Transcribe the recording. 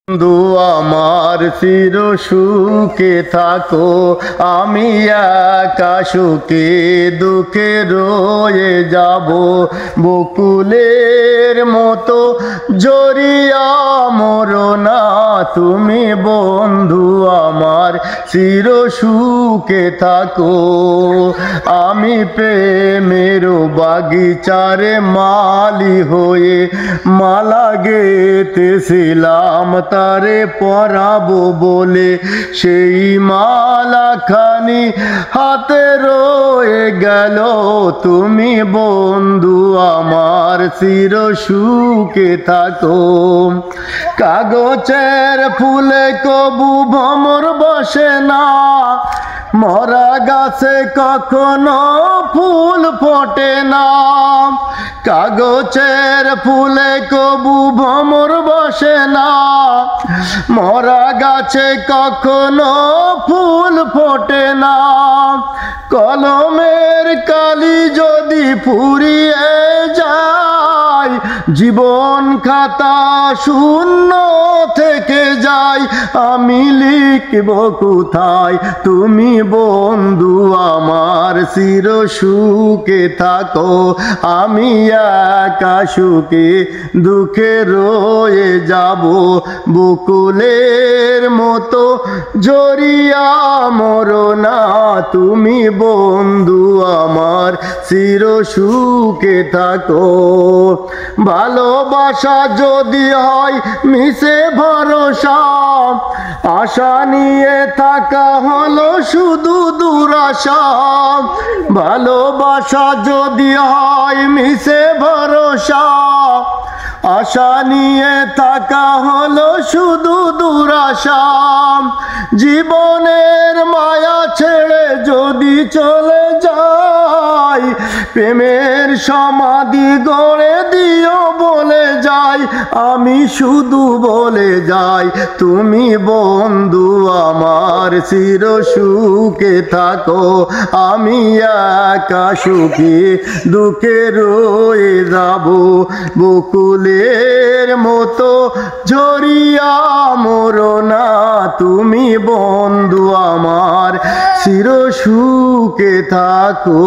বন্ধু আমার চির সুখে থাকো, আমি একা সুখে দুঃখে রয়ে যাব। বকুলের মতো জড়িয়া মরো না তুমি বন্ধু আমার চির সুখে থাকো। আমি প্রেমের বাগিচারে মালি হয়ে মালা গেতেছিলাম তারে পরাবো বলে, সেই মালা খানি হাতে রয়ে গেল। তুমি বন্ধু আমার চির সুখে থাকো। কাগজের ফুলে কবু ভ্রমর বসে না, মরা গাছে কখনো ফুল ফোটে না। কাগজের ফুলে কবু ভ্রমর বসে না, মরা গাছে কখনো ফুল ফোটে না। কলমের কালি যদি ফুরিয়ে যায়, জীবন খাতা শূন্য থেকে যায়, আমি লিখব কোথায় তুমি বন্ধু আমার চির সুখে থাকো। আমি একা সুখে দুঃখে রয়ে যাব। বকুলের মতো জড়িয়া মরো না তুমি বন্ধু আমার চির সুখে থাকো। ভালোবাসা যদি হয় মিশে ভরসা, আশা নিয়ে থাকা হলো শুধু দুরাশা। ভালোবাসা যদি হয় মিশে ভরসা, আশা নিয়ে থাকা হলো শুধু দুরাশা। জীবনের মায়া ছেড়ে যদি চলে যাই, প্রেমের সমাধি গড়ে দিও বলে যাই। আমি শুধু বলে যাই তুমি বন্ধু আমার চির সুখে থাকো। আমি একা সুখী দুঃখে রয়ে যাব। বকুলের মতো ঝরিয়া মরো না তুমি বন্ধু আমার চির সুখে থাকো।